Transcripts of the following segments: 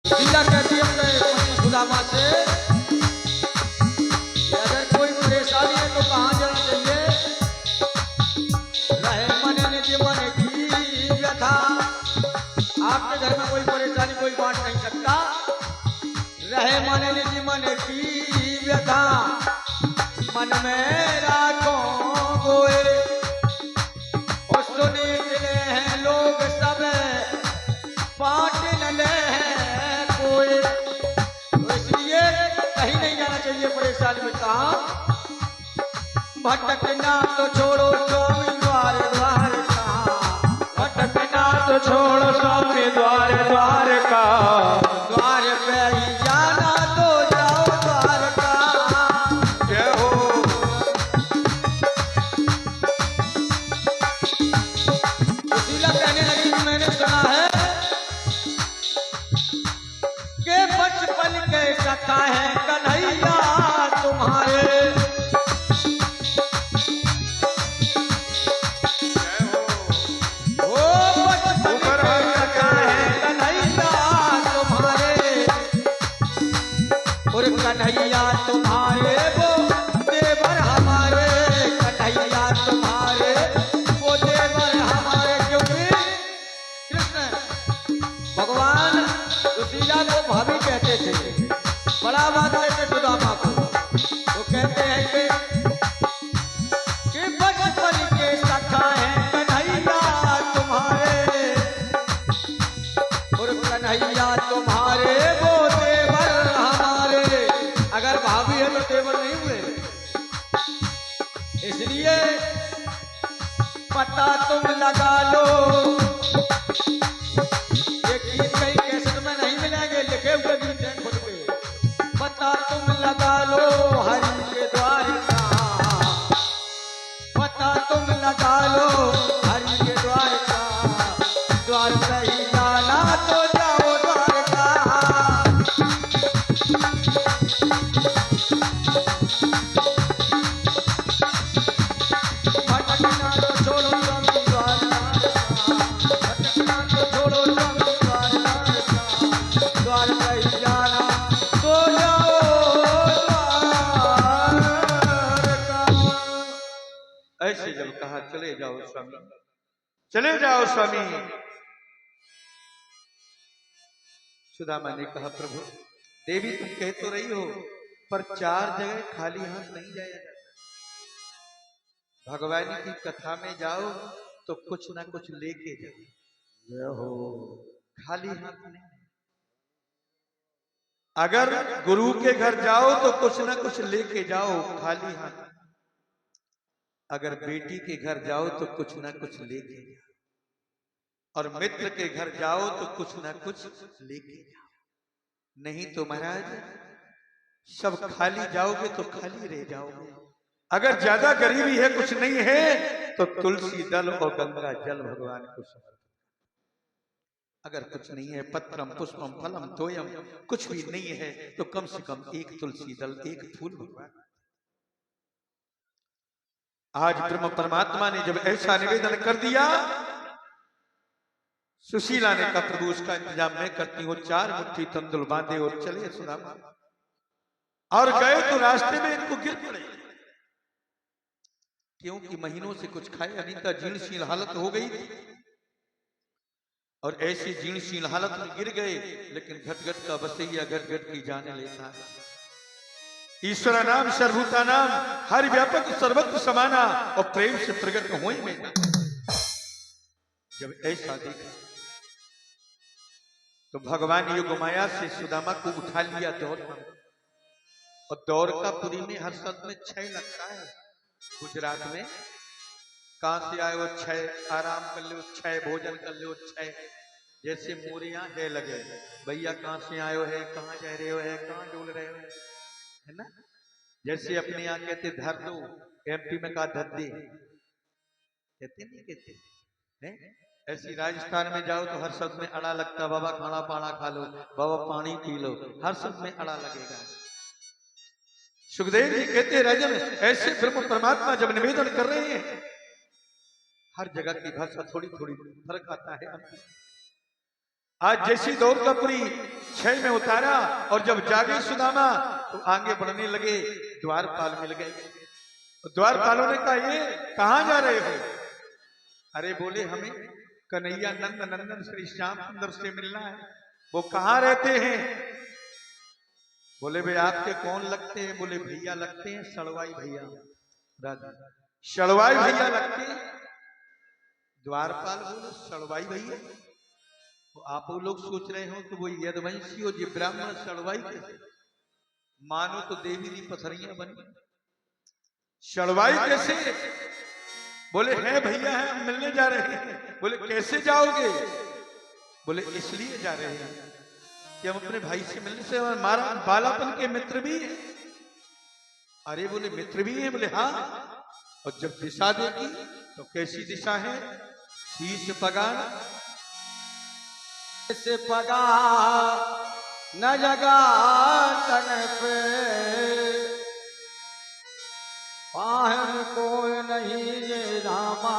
सीता कहती है अपने पति सुदामा से कि अगर कोई परेशानी है तो कहाँ जाना चाहिए। रहे मन निज मन की व्यथा। आपके घर में कोई परेशानी कोई बांट नहीं सकता। रहे मन निज मन की व्यथा। मन में राखो गोए और सुनी मिले हैं लोग सब बांट न ले हैं कोई। तो इसलिए कहीं नहीं जाना चाहिए परेशानी में। कहा भटकना तो छोड़ो स्वामी द्वार द्वार का। भटकना तो छोड़ो स्वामी द्वार द्वार का। द्वार पे ही जाना तो जाओ द्वार का। जय हो। सुशीला कहने लगी कि मैंने सुना है कि बचपन के सखा है कन्हैया तुम्हारे। कन्हैया तुम्हारे वो देवर हमारे। कन्हैया तुम्हारे वो देवर हमारे। क्योंकि कृष्ण भगवान सुशीला को भाभी कहते थे। बड़ा बात कहते सुदामा को। वो कहते हैं कि बचपन के सखा हैं कन्हैया तुम्हारे। और कन्हैया तुम्हारे वो देवर हमारे। अगर भाभी है तो देवर नहीं हुए। इसलिए पता तुम लगा लो। ये गीत कहीं कैसेट में नहीं मिलेंगे, लिखे हुए गीत हैं खुद पे। पता तुम लगा लो हरि के द्वार का। पता तुम लगा लो हरि के द्वार का। द्वार पे ही जाना तो जाओ द्वार का। ऐसे जब कहा चले जाओ स्वामी, चले जाओ स्वामी। सुदामा ने कहा प्रभु देवी तुम कह तो रही हो पर 4 जगह खाली हाथ नहीं जाया जाता। भगवान की कथा में जाओ तो कुछ ना कुछ लेके जाओ। हो खाली हाथ नहीं। अगर गुरु के घर जाओ तो कुछ ना कुछ लेके जाओ, खाली हाथ। अगर बेटी के घर जाओ तो कुछ ना कुछ लेके जाओ, और मित्र के घर जाओ तो कुछ ना कुछ लेके जाओ। नहीं तो महाराज सब खाली जाओगे तो खाली रह जाओगे। अगर ज्यादा गरीबी है, कुछ नहीं है, तो तुलसी दल और गंगा जल भगवान को समर्पित। अगर कुछ नहीं है, पत्रम पुष्पम फलम तोयम, कुछ भी नहीं है, तो कम से कम एक तुलसी दल, एक फूल भगवान। आज ब्रह्म परमात्मा ने जब ऐसा निवेदन कर दिया, सुशीला ने कहा प्रभु उसका इंतजाम मैं करती हूँ। 4 मुट्ठी तंदुल बांधे और चले सुदामा। और गए तो रास्ते में इनको गिर पड़े, क्योंकि महीनों से कुछ खाए अनीता जीर्णशील हालत हो गई थी। और ऐसी जीर्णशील हालत में गिर गए। लेकिन घट घट का बसैया घट घट की जाने लेता है। ईश्वर नाम सर्वभूता नाम, हर व्यापक सर्वत्र समाना, और प्रेम से प्रकट हुई में। जब ऐसा देखा तो भगवान योग माया से सुदामा को उठा लिया दौड़ पर। और द्वारकापुरी में हर शब्द में 6 लगता है। गुजरात में कहां से आए हो 6, आराम कर लो 6, भोजन कर लो 6। जैसे मोरे यहाँ है लगे, भैया कहां से आए हो है, कहां जा रहे हो है, कहां डोल रहे हो है ना। जैसे अपने यहाँ कहते धर दो, एमपी में कहा धद्दे कहते नहीं कहते हैं। ऐसी राजस्थान में जाओ तो हर शब्द में अड़ा लगता। बाबा खाना पाना खा लो, बाबा पानी पी लो, हर शब्द में अड़ा लगेगा। सुखदेव जी कहते राजन ऐसे ब्रह्म परमात्मा जब निवेदन कर रहे हैं, हर जगह की भाषा थोड़ी थोड़ी फर्क आता है। आज जैसी दौड़ का पुरी छह में उतारा और जब जागे सुदामा तो आगे बढ़ने लगे, द्वारपाल मिल गए। द्वारपालों ने कहा ये कहां जा रहे हो? अरे बोले हमें कन्हैया नंद नंदन श्री श्याम सुंदर से मिलना है। वो कहां रहते हैं? बोले भाई आपके कौन लगते हैं? बोले भैया लगते हैं सड़वाई भैया, सड़वाई भैया लगते हैं। द्वारपाल बोले सड़वाई भैया? तो आप लोग सोच रहे हो कि वो यदवंशी और ये ब्राह्मण सड़वाई कैसे? मानो तो देवी दी पथरियां बनी, सड़वाई कैसे? बोले हैं भैया है, हम मिलने जा रहे हैं। बोले कैसे जाओगे? बोले इसलिए जा रहे हैं कि हम अपने भाई से मिलने से हमारा बालापन के मित्र भी है। अरे बोले मित्र भी है? बोले हाँ। और जब दिशा देगी तो कैसी दिशा है? शीश पगार से पगा न जगा तन पे, पाहन कोई नहीं ये रामा।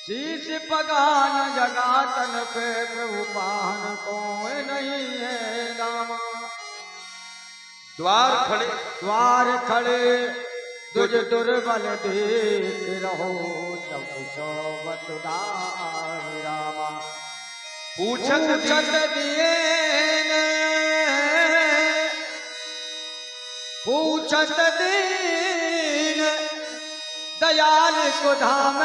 शीश पगा न जगा तन पे, प्रभु पाहन कोई नहीं है रामा। द्वार खड़े तुझ दुर्बल देख रहो, सब सोवत रामा। पूछत दिए पूछत दीन दयाल को धाम,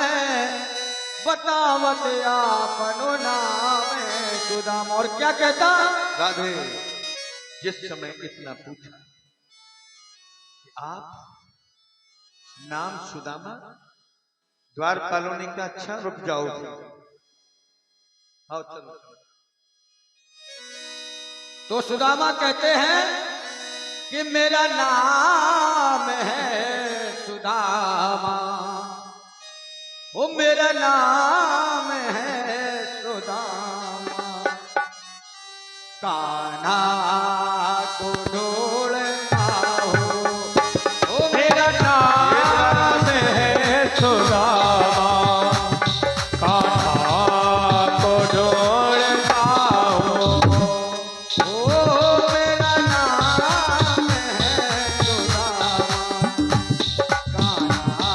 बतावत आपनो नाम सुदाम। और क्या कहता? राधे जिस समय इतना पूछा कि आप नाम सुदामा, द्वारपालों ने कहा अच्छा रुक जाओ, आओ चलो। तो सुदामा कहते हैं कि मेरा नाम है सुदामा, वो मेरा नाम है सुदामा। कान्हा को ढूंढना हो, वो मेरा नाम है सुदामा। कान्हा को ढूंढना हो, वो मेरा नाम है सुदामा। कान्हा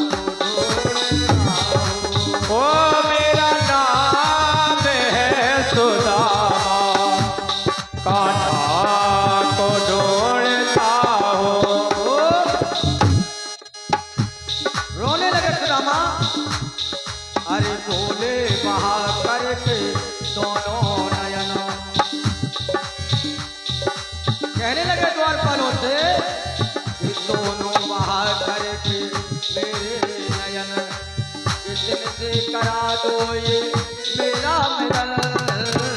को ढूंढना हो, वो मेरा नाम है सुदामा। कान्हा को ढूंढता हो। रोने लगे सुदामा। अरे बोले बहा करके दोनों नयन, कहने लगे द्वारपालों से कि दोनों बहा करके मेरे नयन, किसने से करा दो ये मेरा मिलन।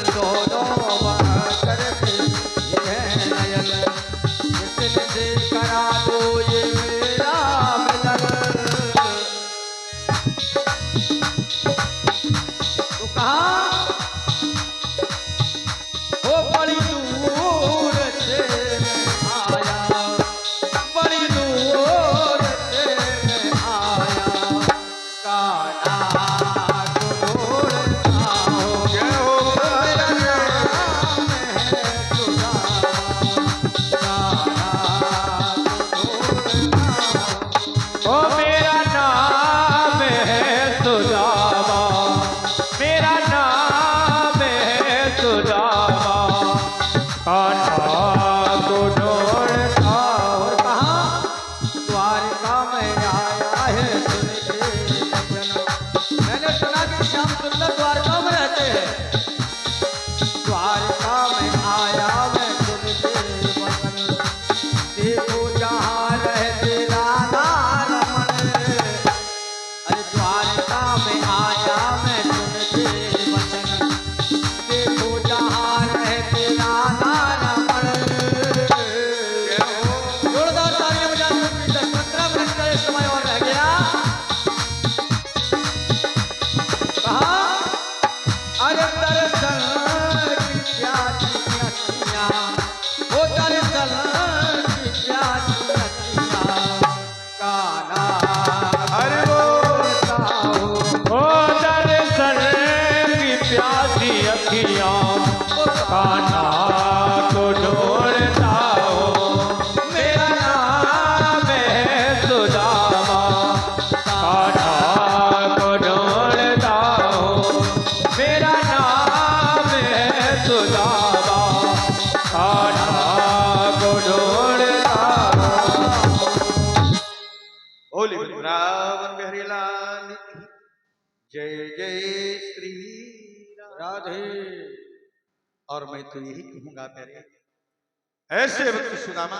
दोनों बहा करके ये नयन, किसने से करा दो ये मेरा मिलन। तो कहा हो बड़ी दूर से मैं आया, बड़ी दूर से मैं आया। कान्हा को ढूंढता हूँ, राम कान्हा को ढूंढता हूँ मेरा नाम है सुदामा कान्हा को ढूंढता हूँ मेरा नाम है सुदामा कान्हा को ढूंढता हूँ। बोले वृंदावन बिहारी लाल की जय जय श्री राम। राधे। और मैं तो यही कहूंगा प्यारे, ऐसे वक्त सुदामा